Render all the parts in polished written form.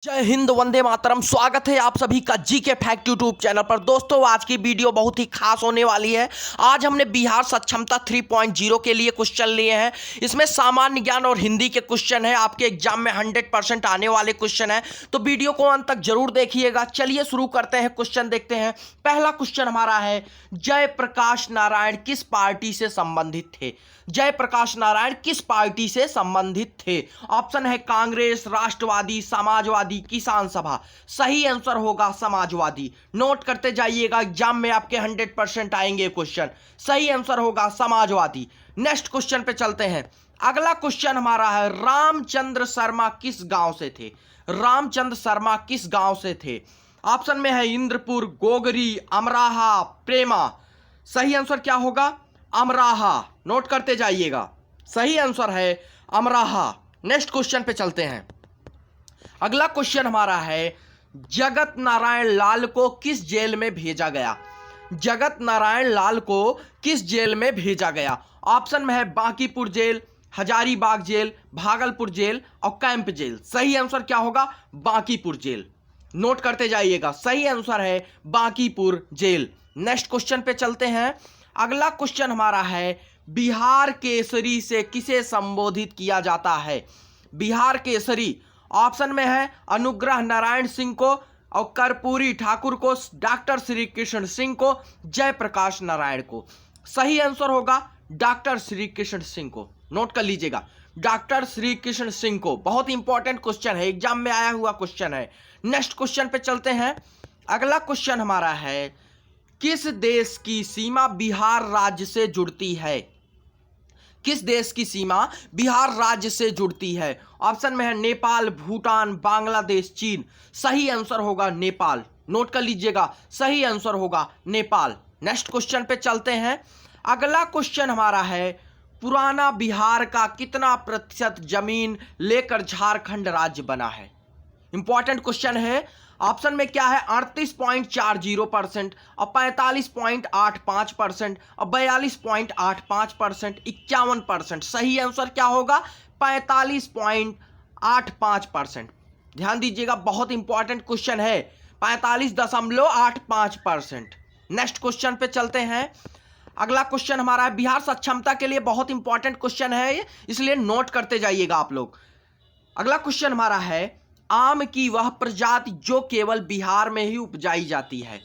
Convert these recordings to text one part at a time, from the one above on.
जय हिंद, वंदे मातरम। स्वागत है आप सभी का जीके फैक्ट यूट्यूब चैनल पर। दोस्तों, आज की वीडियो बहुत ही खास होने वाली है। आज हमने बिहार सक्षमता 3.0 के लिए क्वेश्चन लिए हैं। इसमें सामान्य ज्ञान और हिंदी के क्वेश्चन है। आपके एग्जाम में 100% आने वाले क्वेश्चन है, तो वीडियो को अंत तक जरूर देखिएगा। चलिए शुरू करते हैं, क्वेश्चन देखते हैं। पहला क्वेश्चन हमारा है, जयप्रकाश नारायण किस पार्टी से संबंधित थे? जयप्रकाश नारायण किस पार्टी से संबंधित थे? ऑप्शन है कांग्रेस, राष्ट्रवादी, समाजवादी, किसान सभा। सही आंसर होगा समाजवादी। नोट करते जाइएगा, एग्जाम में आपके 100% आएंगे क्वेश्चन। सही आंसर होगा समाजवादी। नेक्स्ट क्वेश्चन पे चलते हैं। अगला क्वेश्चन हमारा है, रामचंद्र शर्मा किस गांव से थे? रामचंद्र शर्मा किस गांव से थे? ऑप्शन में है इंद्रपुर, गोगरी, अमराहा, प्रेमा। सही आंसर क्या होगा? अमराहा। नोट करते जाइएगा, सही आंसर है अमराहा। नेक्स्ट क्वेश्चन पे चलते हैं। अगला क्वेश्चन हमारा है, जगत नारायण लाल को किस जेल में भेजा गया? जगत नारायण लाल को किस जेल में भेजा गया? ऑप्शन में है Bankipur jail, Hazaribagh jail, Bhagalpur jail और कैंप जेल। सही आंसर क्या होगा? बांकीपुर जेल। नोट करते जाइएगा, सही आंसर है बांकीपुर जेल। नेक्स्ट क्वेश्चन पे चलते हैं। अगला क्वेश्चन हमारा है, बिहार केसरी से किसे संबोधित किया जाता है? बिहार केसरी ऑप्शन में है अनुग्रह नारायण सिंह को और कर्पूरी ठाकुर को, डॉक्टर श्री कृष्ण सिंह को, जयप्रकाश नारायण को। सही आंसर होगा डॉक्टर श्री कृष्ण सिंह को। नोट कर लीजिएगा, डॉक्टर श्री कृष्ण सिंह को। बहुत इंपॉर्टेंट क्वेश्चन है, एग्जाम में आया हुआ क्वेश्चन है। नेक्स्ट क्वेश्चन पे चलते हैं। अगला क्वेश्चन हमारा है, किस देश की सीमा बिहार राज्य से जुड़ती है? किस देश की सीमा बिहार राज्य से जुड़ती है? ऑप्शन में है नेपाल, भूटान, बांग्लादेश, चीन। सही आंसर होगा नेपाल। नोट कर लीजिएगा, सही आंसर होगा नेपाल। नेक्स्ट क्वेश्चन पे चलते हैं। अगला क्वेश्चन हमारा है, पुराना बिहार का कितना प्रतिशत जमीन लेकर झारखंड राज्य बना है? इंपॉर्टेंट क्वेश्चन है। ऑप्शन में क्या है? 38.40% और 45.85% और 42.85%, 51%। सही आंसर क्या होगा? 45.85%। ध्यान दीजिएगा, बहुत इंपॉर्टेंट क्वेश्चन है। 45.85%। नेक्स्ट क्वेश्चन पे चलते हैं। अगला क्वेश्चन हमारा है, बिहार सक्षमता के लिए बहुत इंपॉर्टेंट क्वेश्चन है, इसलिए नोट करते जाइएगा आप लोग। अगला क्वेश्चन हमारा है, आम की वह प्रजाति जो केवल बिहार में ही उपजाई जाती है?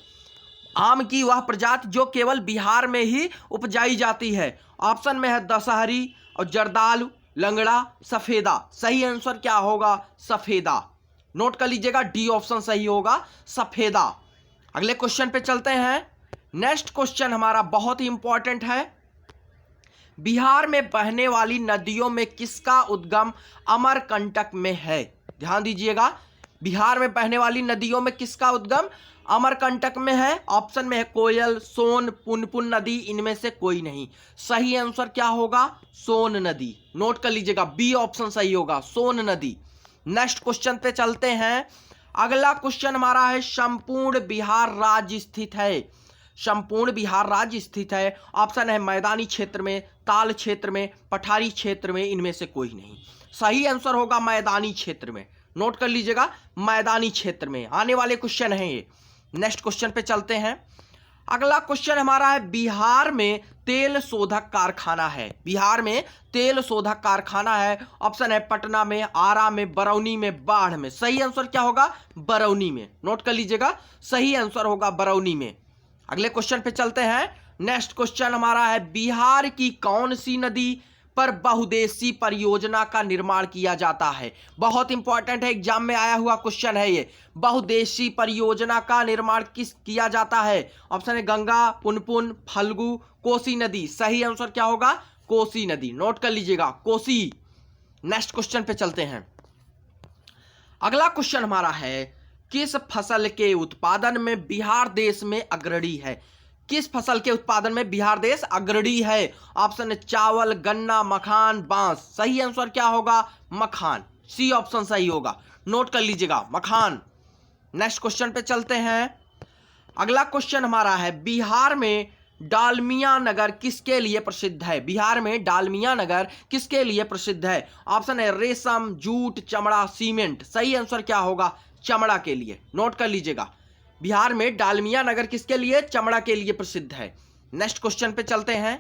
आम की वह प्रजाति जो केवल बिहार में ही उपजाई जाती है। ऑप्शन में है दशहरी और जर्दालू, लंगड़ा, सफेदा। सही आंसर क्या होगा? सफेदा। नोट कर लीजिएगा, डी ऑप्शन सही होगा, सफेदा। अगले क्वेश्चन पे चलते हैं। नेक्स्ट क्वेश्चन हमारा बहुत ही इंपॉर्टेंट है, बिहार में बहने वाली नदियों में किसका उद्गम अमरकंटक में है? ध्यान दीजिएगा, बिहार में बहने वाली नदियों में किसका उद्गम अमरकंटक में है? ऑप्शन में है कोयल, सोन, पुनपुन नदी, इनमें से कोई नहीं। सही आंसर क्या होगा? सोन नदी। नोट कर लीजिएगा, बी ऑप्शन सही होगा, सोन नदी। नेक्स्ट क्वेश्चन पे चलते हैं। अगला क्वेश्चन हमारा है, संपूर्ण बिहार राज्य स्थित है? संपूर्ण बिहार राज्य स्थित है। ऑप्शन है मैदानी क्षेत्र में, ताल क्षेत्र में, पठारी क्षेत्र में, इनमें से कोई नहीं। सही आंसर होगा मैदानी क्षेत्र में। नोट कर लीजिएगा, मैदानी क्षेत्र में। आने वाले क्वेश्चन हैं ये। नेक्स्ट क्वेश्चन पे चलते हैं। अगला क्वेश्चन हमारा है, बिहार में तेल शोधक कारखाना है? बिहार में तेल शोधक कारखाना है। ऑप्शन है पटना में, आरा में, बरौनी में, बाढ़ में। सही आंसर क्या होगा? बरौनी में। नोट कर लीजिएगा, सही आंसर होगा बरौनी में। अगले क्वेश्चन पे चलते हैं। नेक्स्ट क्वेश्चन हमारा है, बिहार की कौन सी नदी पर बहुउद्देशीय परियोजना का निर्माण किया जाता है? बहुत इंपॉर्टेंट है, एग्जाम में आया हुआ क्वेश्चन है ये। बहुउद्देशीय परियोजना का निर्माण किस किया जाता है? ऑप्शन है गंगा, पुनपुन, फल्गु, कोसी नदी। सही आंसर क्या होगा? कोसी नदी। नोट कर लीजिएगा, कोसी। नेक्स्ट क्वेश्चन पे चलते हैं। अगला क्वेश्चन हमारा है, किस फसल के उत्पादन में बिहार देश में अग्रणी है? किस फसल के उत्पादन में बिहार देश अग्रणी है? ऑप्शन है चावल, गन्ना, मखान, बांस। सही आंसर क्या होगा? मखान। सी ऑप्शन सही होगा। नोट कर लीजिएगा, मखान। नेक्स्ट क्वेश्चन पे चलते हैं। अगला क्वेश्चन हमारा है, बिहार में डालमिया नगर किसके लिए प्रसिद्ध है? बिहार में डालमिया नगर किसके लिए प्रसिद्ध है? ऑप्शन है रेशम, जूट, चमड़ा, सीमेंट। सही आंसर क्या होगा? चमड़ा के लिए। नोट कर लीजिएगा, बिहार में डालमिया नगर किसके लिए? चमड़ा के लिए प्रसिद्ध है। नेक्स्ट क्वेश्चन पे चलते हैं।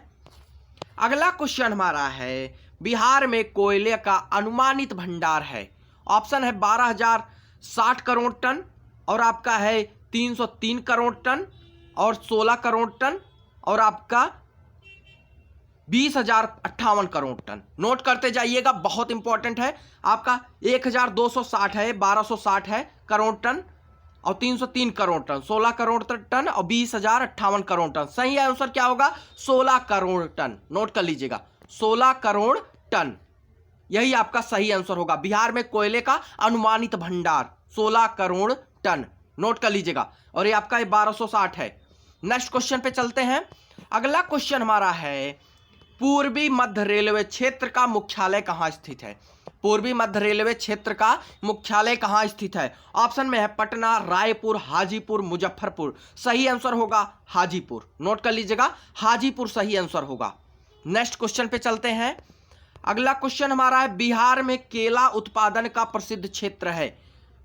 अगला क्वेश्चन हमारा है, बिहार में कोयले का अनुमानित भंडार है। ऑप्शन है 12,060 करोड़ टन, और आपका है 303 करोड़ टन, और 16 करोड़ टन, और आपका 20,058 करोड़ टन। नोट करते जाइएगा, बहुत इंपॉर्टेंट है। आपका 1,260 है, 1,260 है करोड़ टन, और 303 करोड़ टन, 16 करोड़ टन, और 20,058 करोड़ टन। सही आंसर क्या होगा? 16 करोड़ टन। नोट कर लीजिएगा, 16 करोड़ टन, यही आपका सही आंसर होगा। बिहार में कोयले का अनुमानित भंडार 16 करोड़ टन। नोट कर लीजिएगा, और ये आपका 1260 है। नेक्स्ट क्वेश्चन पे चलते हैं। अगला क्वेश्चन हमारा है, पूर्वी मध्य रेलवे क्षेत्र का मुख्यालय कहाँ स्थित है? पूर्वी मध्य रेलवे क्षेत्र का मुख्यालय कहाँ स्थित है? ऑप्शन में है पटना, रायपुर, हाजीपुर, मुजफ्फरपुर। सही आंसर होगा हाजीपुर। नोट कर लीजिएगा, हाजीपुर सही आंसर होगा। नेक्स्ट क्वेश्चन पे चलते हैं। अगला क्वेश्चन हमारा है, बिहार में केला उत्पादन का प्रसिद्ध क्षेत्र है।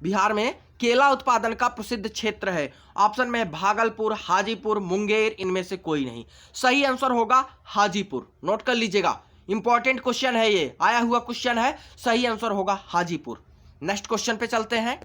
बिहार में केला उत्पादन का प्रसिद्ध क्षेत्र है। ऑप्शन में है भागलपुर, हाजीपुर, मुंगेर, इनमें से कोई नहीं। सही आंसर होगा हाजीपुर। नोट कर लीजिएगा, इंपॉर्टेंट क्वेश्चन है, ये आया हुआ क्वेश्चन है। सही आंसर होगा हाजीपुर। नेक्स्ट क्वेश्चन पे चलते हैं।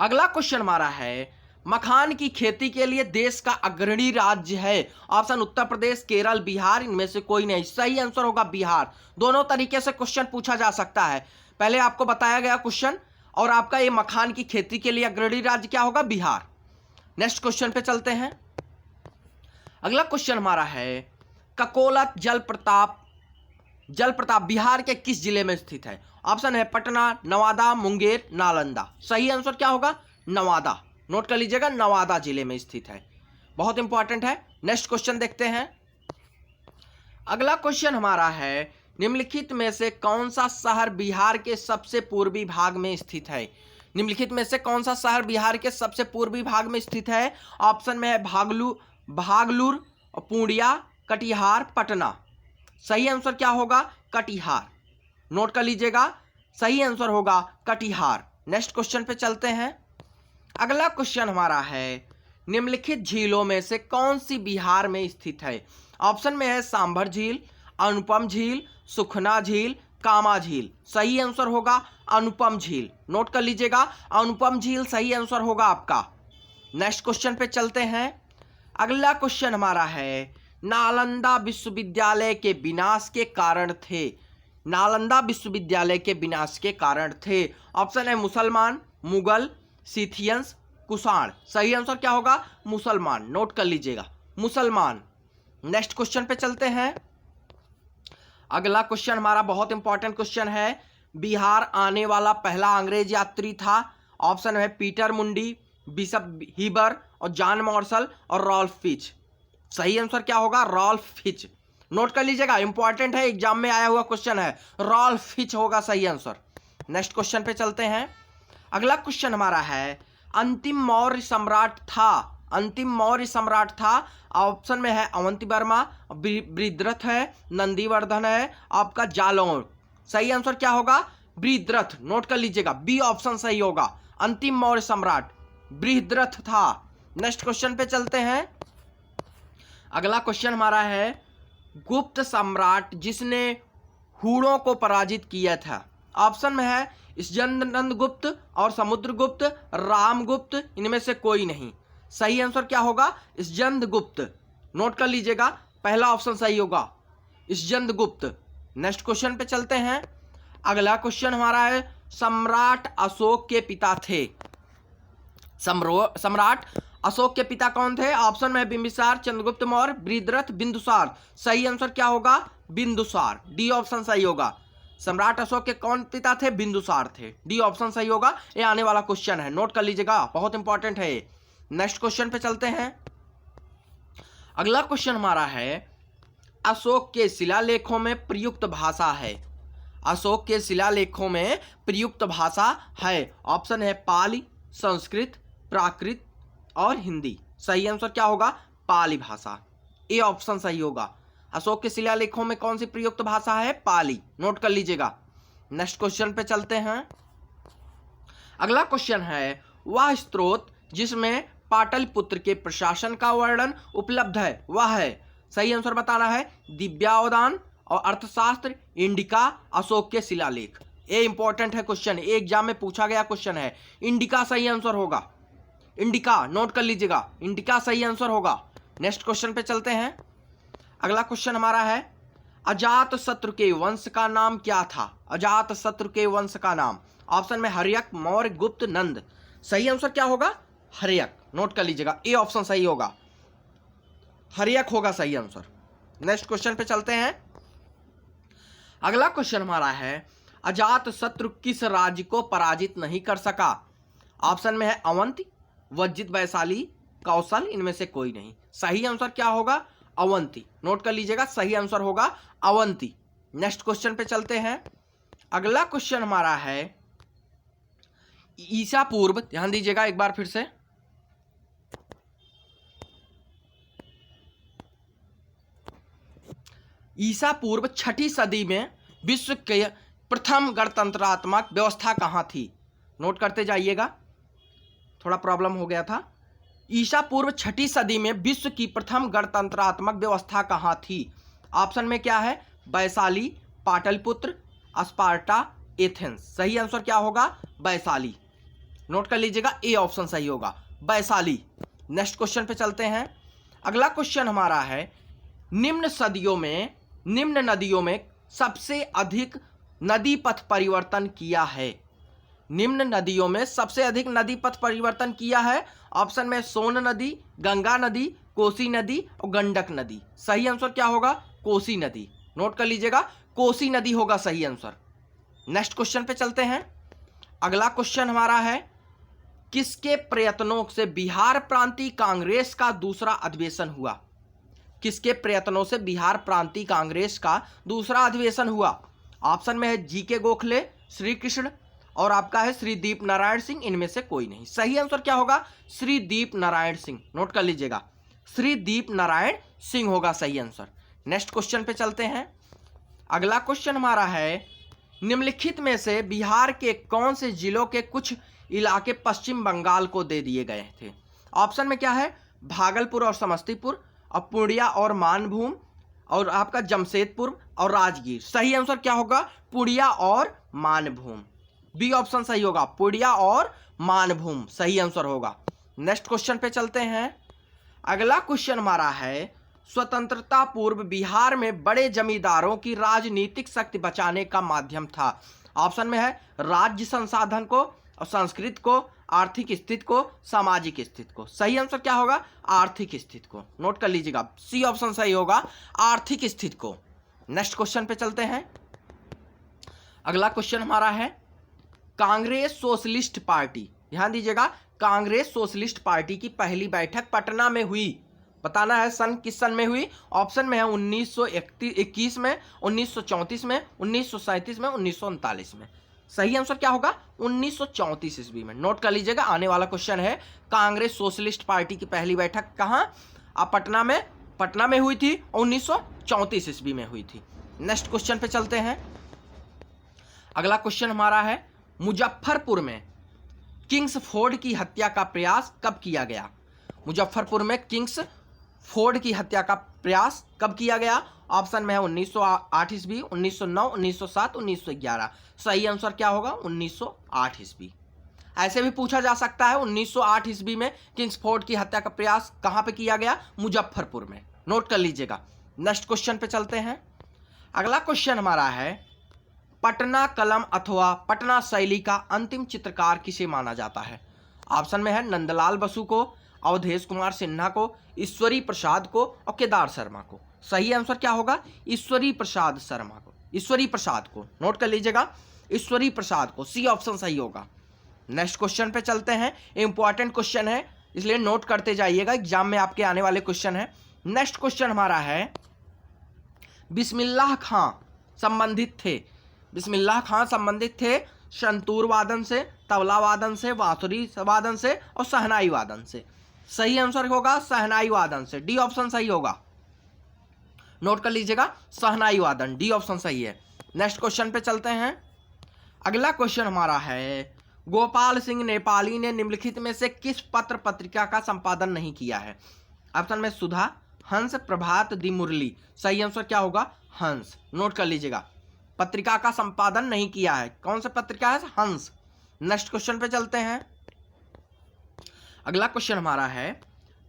अगला क्वेश्चन हमारा है, मखान की खेती के लिए देश का अग्रणी राज्य है। ऑप्शन उत्तर प्रदेश, केरल, बिहार, इनमें से कोई नहीं। सही आंसर होगा बिहार। दोनों तरीके से क्वेश्चन पूछा जा सकता है। पहले आपको बताया गया क्वेश्चन, और आपका ये मखान की खेती के लिए अग्रणी राज्य क्या होगा? बिहार। नेक्स्ट क्वेश्चन पे चलते हैं। अगला क्वेश्चन हमारा है, ककोलत जलप्रपात बिहार के किस जिले में स्थित है? ऑप्शन है पटना, नवादा, मुंगेर, नालंदा। सही आंसर क्या होगा? नवादा। नोट कर लीजिएगा, नवादा जिले में स्थित है। बहुत इंपॉर्टेंट है। नेक्स्ट क्वेश्चन देखते हैं। अगला क्वेश्चन हमारा है, निम्नलिखित में से कौन सा शहर बिहार के सबसे पूर्वी भाग में स्थित है? निम्नलिखित में से कौन सा शहर बिहार के सबसे पूर्वी भाग में स्थित है? ऑप्शन में है भागलपुर, पूर्णिया, कटिहार, पटना। सही आंसर क्या होगा? कटिहार। नोट कर लीजिएगा, सही आंसर होगा कटिहार। नेक्स्ट क्वेश्चन पे चलते हैं। अगला क्वेश्चन हमारा है, निम्नलिखित झीलों में से कौन सी बिहार में स्थित है? ऑप्शन में है सांभर झील, अनुपम झील, सुखना झील, कामा झील। सही आंसर होगा अनुपम झील। नोट कर लीजिएगा, अनुपम झील सही आंसर होगा आपका। नेक्स्ट क्वेश्चन पे चलते हैं। अगला क्वेश्चन हमारा है, नालंदा विश्वविद्यालय के विनाश के कारण थे। नालंदा विश्वविद्यालय के विनाश के कारण थे। ऑप्शन है मुसलमान, मुगल, सिथियंस, कुषाण। सही आंसर क्या होगा? मुसलमान। नोट कर लीजिएगा, मुसलमान। नेक्स्ट क्वेश्चन पे चलते हैं। अगला क्वेश्चन हमारा बहुत इंपॉर्टेंट क्वेश्चन है, बिहार आने वाला पहला अंग्रेज यात्री था। ऑप्शन है पीटर मुंडी, बिशप हीबर, और जॉन मार्शल, और रॉल्फ फिच। सही आंसर क्या होगा? Rolf Fitch. नोट कर लीजिएगा, इंपॉर्टेंट है, एग्जाम में आया हुआ क्वेश्चन है। रॉल्फ फिच होगा सही आंसर। नेक्स्ट क्वेश्चन पे चलते हैं। अगला क्वेश्चन हमारा है, अंतिम मौर्य सम्राट था। अंतिम मौर्य सम्राट था। ऑप्शन में है अवंती वर्मा, बृहद्रथ है, नंदीवर्धन है, आपका जालौन। सही आंसर क्या होगा? बृहद्रथ। नोट कर लीजिएगा, बी ऑप्शन सही होगा। अंतिम मौर्य सम्राट बृहद्रथ था। नेक्स्ट क्वेश्चन पे चलते हैं। अगला क्वेश्चन हमारा है, गुप्त सम्राट जिसने हूणों को पराजित किया था। ऑप्शन में है स्कंदगुप्त और समुद्रगुप्त, रामगुप्त, इनमें से कोई नहीं। सही आंसर क्या होगा? स्कंदगुप्त। नोट कर लीजिएगा, पहला ऑप्शन सही होगा, स्कंदगुप्त। नेक्स्ट क्वेश्चन पे चलते हैं। अगला क्वेश्चन हमारा है, सम्राट अशोक के पिता थे। सम्राट अशोक के पिता कौन थे? ऑप्शन में बिंबिसार, चंद्रगुप्त मौर्य, बृहद्रथ, बिंदुसार। सही आंसर क्या होगा? बिंदुसार। डी ऑप्शन सही होगा। सम्राट अशोक के कौन पिता थे? बिंदुसार थे। डी ऑप्शन सही होगा। ये आने वाला क्वेश्चन है, नोट कर लीजिएगा, बहुत इंपॉर्टेंट है ये। नेक्स्ट क्वेश्चन पे चलते हैं। अगला क्वेश्चन हमारा है, अशोक के शिलालेखों में प्रयुक्त भाषा है। अशोक के शिलालेखों में प्रयुक्त भाषा है। ऑप्शन है पाली, संस्कृत, प्राकृत और हिंदी। सही आंसर क्या होगा? पाली भाषा। ए ऑप्शन सही होगा। अशोक के शिलालेखों में कौन सी प्रयुक्त भाषा है? पाली। नोट कर लीजिएगा। नेक्स्ट क्वेश्चन पे चलते हैं। अगला क्वेश्चन है वह स्रोत जिसमें पाटलिपुत्र के प्रशासन का वर्णन उपलब्ध है वह है। सही आंसर बताना है दिव्यावदान और अर्थशास्त्र, इंडिका, अशोक के शिलालेख। ये इंपॉर्टेंट है क्वेश्चन, एग्जाम में पूछा गया क्वेश्चन है। इंडिका सही आंसर होगा। इंडिका नोट कर लीजिएगा, इंडिका सही आंसर होगा। नेक्स्ट क्वेश्चन पे चलते हैं। अगला क्वेश्चन हमारा है अजात शत्रु के वंश का नाम क्या था? अजात शत्रु के वंश का नाम। ऑप्शन में हर्यक, मौर्य, गुप्त, नंद। सही आंसर क्या होगा? हर्यक। नोट कर लीजिएगा, ए ऑप्शन सही होगा, हर्यक होगा सही आंसर। नेक्स्ट क्वेश्चन पे चलते हैं। अगला क्वेश्चन हमारा है अजात शत्रु किस राज्य को पराजित नहीं कर सका? ऑप्शन में है अवंती, वज्जित, वैशाली, कौशल, इनमें से कोई नहीं। सही आंसर क्या होगा? अवंती। नोट कर लीजिएगा, सही आंसर होगा अवंती। नेक्स्ट क्वेश्चन पे चलते हैं। अगला क्वेश्चन हमारा है ईसा पूर्व, ध्यान दीजिएगा एक बार फिर से, ईसा पूर्व 6ठी सदी में विश्व के प्रथम गणतंत्रात्मक व्यवस्था कहां थी? नोट करते जाइएगा, थोड़ा प्रॉब्लम हो गया था। ईसा पूर्व 6ठी सदी में विश्व की प्रथम गणतंत्रात्मक व्यवस्था कहां थी? ऑप्शन में क्या है? Vaishali, Pataliputra, Sparta, Athens. सही आंसर क्या होगा? वैशाली। नोट कर लीजिएगा, ए ऑप्शन सही होगा, वैशाली। नेक्स्ट क्वेश्चन पे चलते हैं। अगला क्वेश्चन हमारा है निम्न नदियों में सबसे अधिक नदी पथ परिवर्तन किया है। निम्न नदियों में सबसे अधिक नदी पथ परिवर्तन किया है। ऑप्शन में सोन नदी, गंगा नदी, कोसी नदी और गंडक नदी। सही आंसर क्या होगा? कोसी नदी। नोट कर लीजिएगा, कोसी नदी होगा सही आंसर। नेक्स्ट क्वेश्चन पे चलते हैं। अगला क्वेश्चन हमारा है किसके प्रयत्नों से बिहार प्रांतीय कांग्रेस का दूसरा अधिवेशन हुआ? किसके प्रयत्नों से बिहार प्रांतीय कांग्रेस का दूसरा अधिवेशन हुआ? ऑप्शन में है जीके गोखले, श्री कृष्ण और आपका है श्री दीप नारायण सिंह, इनमें से कोई नहीं। सही आंसर क्या होगा? श्री दीप नारायण सिंह। नोट कर लीजिएगा, श्री दीप नारायण सिंह होगा सही आंसर। नेक्स्ट क्वेश्चन पे चलते हैं। अगला क्वेश्चन हमारा है निम्नलिखित में से बिहार के कौन से जिलों के कुछ इलाके पश्चिम बंगाल को दे दिए गए थे? ऑप्शन में क्या है? भागलपुर और समस्तीपुर और पूर्णिया और मानभूम और आपका जमशेदपुर और राजगीर। सही आंसर क्या होगा? पूर्णिया और मानभूम। बी ऑप्शन सही होगा, पूर्णिया और मानभूम सही आंसर होगा। नेक्स्ट क्वेश्चन पे चलते हैं। अगला क्वेश्चन हमारा है स्वतंत्रता पूर्व बिहार में बड़े जमींदारों की राजनीतिक शक्ति बचाने का माध्यम था। ऑप्शन में है राज्य संसाधन को और संस्कृति को, आर्थिक स्थिति को, सामाजिक स्थिति को। सही आंसर क्या होगा? आर्थिक स्थिति को। नोट कर लीजिएगा, सी ऑप्शन सही होगा, आर्थिक स्थिति को। नेक्स्ट क्वेश्चन पे चलते हैं। अगला क्वेश्चन हमारा है कांग्रेस सोशलिस्ट पार्टी, ध्यान दीजिएगा, कांग्रेस सोशलिस्ट पार्टी की पहली बैठक पटना में हुई। बताना है सन किस सन में हुई? ऑप्शन में है 1921 में, 1934 में, 1937 में, 1939 में। सही आंसर क्या होगा? 1934 ईस्वी में। नोट कर लीजिएगा, आने वाला क्वेश्चन है कांग्रेस सोशलिस्ट पार्टी की पहली बैठक कहाँ? पटना में हुई थी और 1934 ईस्वी में हुई थी। नेक्स्ट क्वेश्चन पे चलते हैं। अगला क्वेश्चन हमारा है मुजफ्फरपुर में किंग्स फोर्ड की हत्या का प्रयास कब किया गया? मुजफ्फरपुर में किंग्स फोर्ड की हत्या का प्रयास कब किया गया? ऑप्शन में है 1908 ईस्वी, 1909, 1907, 1911। सही आंसर क्या होगा? 1908 ईस्वी। ऐसे भी पूछा जा सकता है 1908 ईस्वी में किंग्स फोर्ड की हत्या का प्रयास कहां पे किया गया? मुजफ्फरपुर में। नोट कर लीजिएगा। नेक्स्ट क्वेश्चन पे चलते हैं। अगला क्वेश्चन हमारा है पटना कलम अथवा पटना शैली का अंतिम चित्रकार किसे माना जाता है? ऑप्शन में है नंदलाल बसु को, अवधेश कुमार सिन्हा को, ईश्वरी प्रसाद को और केदार शर्मा को। सही आंसर क्या होगा? ईश्वरी प्रसाद शर्मा को, ईश्वरी प्रसाद को। नोट कर लीजिएगा, ईश्वरी प्रसाद को, सी ऑप्शन सही होगा। नेक्स्ट क्वेश्चन पे चलते हैं। इंपॉर्टेंट क्वेश्चन है इसलिए नोट करते जाइएगा, एग्जाम में आपके आने वाले क्वेश्चन है। नेक्स्ट क्वेश्चन हमारा है बिस्मिल्लाह खां संबंधित थे, बिस्मिल्लाह खां संबंधित थे संतूर वादन से, तबला वादन से, बांसुरी वादन से और शहनाई वादन से। सही आंसर होगा शहनाई वादन से, डी ऑप्शन सही होगा। नोट कर लीजिएगा, शहनाई वादन, डी ऑप्शन सही है। नेक्स्ट क्वेश्चन पे चलते हैं। अगला क्वेश्चन हमारा है, गोपाल सिंह नेपाली ने निम्नलिखित में से किस पत्र पत्रिका का संपादन नहीं किया है? ऑप्शन में सुधा, हंस, प्रभात, दी मुरली। सही आंसर क्या होगा? हंस। नोट कर लीजिएगा, पत्रिका का संपादन नहीं किया है। कौन सा पत्रिका है? हंस। नेक्स्ट क्वेश्चन पे चलते हैं। अगला क्वेश्चन हमारा है,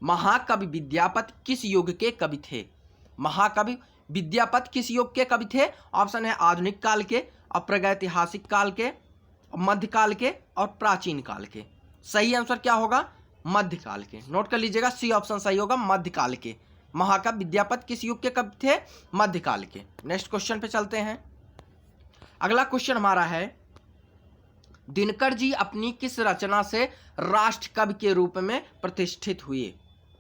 महाकवि विद्यापति किस युग के कवि थे? महाकवि विद्यापति किस युग के कवि थे? ऑप्शन है आधुनिक काल के, अप्रागैतिहासिक काल के, मध्यकाल के और प्राचीन काल के। सही आंसर क्या होगा? मध्यकाल के। नोट कर लीजिएगा, सी ऑप्शन सही होगा, मध्यकाल के। महाकवि विद्यापति किस युग के कवि थे? मध्यकाल के। नेक्स्ट क्वेश्चन पे चलते हैं। अगला क्वेश्चन हमारा है, दिनकर जी अपनी किस रचना से राष्ट्र कवि के रूप में प्रतिष्ठित हुए?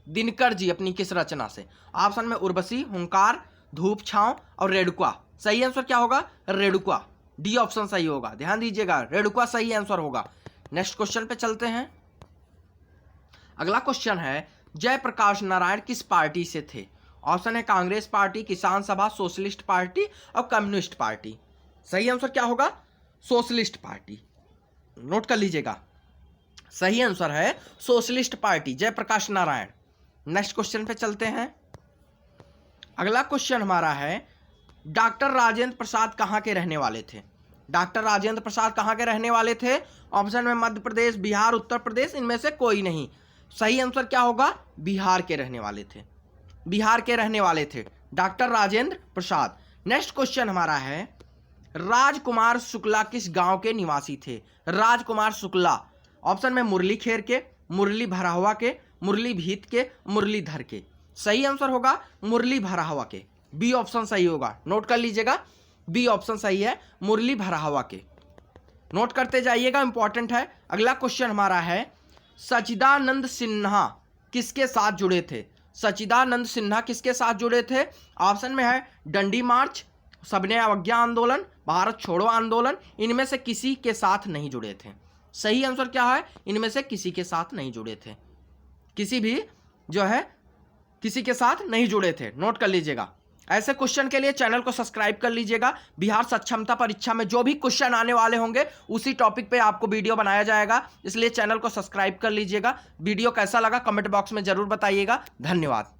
दिनकर जी अपनी किस रचना से? ऑप्शन में उर्वशी, हुंकार, धूप छांव और रेणुका। सही आंसर क्या होगा? रेणुका, डी ऑप्शन सही होगा। ध्यान दीजिएगा, रेणुका सही आंसर होगा। नेक्स्ट क्वेश्चन पे चलते हैं। अगला क्वेश्चन है, जयप्रकाश नारायण किस पार्टी से थे? ऑप्शन है कांग्रेस पार्टी, किसान सभा, सोशलिस्ट पार्टी और कम्युनिस्ट पार्टी। सही आंसर क्या होगा? Socialist party. नोट कर लीजिएगा, सही आंसर है socialist party, Jayaprakash Narayan. Next question पे चलते हैं। अगला क्वेश्चन हमारा है, डॉक्टर राजेंद्र प्रसाद कहाँ के रहने वाले थे? डॉक्टर राजेंद्र प्रसाद कहाँ के रहने वाले थे? ऑप्शन में मध्य प्रदेश, बिहार, उत्तर प्रदेश, इनमें से कोई नहीं। सही आंसर क्या होगा? बिहार के रहने वाले थे, बिहार के रहने वाले थे doctor Rajendra Prasad. Next question हमारा है, राजकुमार शुक्ला किस गांव के निवासी थे? राजकुमार शुक्ला, ऑप्शन में मुरलीखेर के, मुरली भराहुआ के, मुरली भीत के, मुरलीधर के। सही आंसर होगा मुरली भराहुआ के, बी ऑप्शन सही होगा। नोट कर लीजिएगा, बी ऑप्शन सही है, मुरली भराहुआ के। नोट करते जाइएगा, इंपॉर्टेंट है। अगला क्वेश्चन हमारा है, सच्चिदानंद सिन्हा किसके साथ जुड़े थे? सच्चिदानंद सिन्हा किसके साथ जुड़े थे? ऑप्शन में है डंडी मार्च, सबने अवज्ञा आंदोलन, भारत छोड़ो आंदोलन, इनमें से किसी के साथ नहीं जुड़े थे। सही आंसर क्या है? इनमें से किसी के साथ नहीं जुड़े थे, किसी भी जो है किसी के साथ नहीं जुड़े थे। नोट कर लीजिएगा। ऐसे क्वेश्चन के लिए चैनल को सब्सक्राइब कर लीजिएगा। बिहार सक्षमता परीक्षा में जो भी क्वेश्चन आने वाले होंगे उसी टॉपिक पे आपको वीडियो बनाया जाएगा, इसलिए चैनल को सब्सक्राइब कर लीजिएगा। वीडियो कैसा लगा कमेंट बॉक्स में जरूर बताइएगा। धन्यवाद।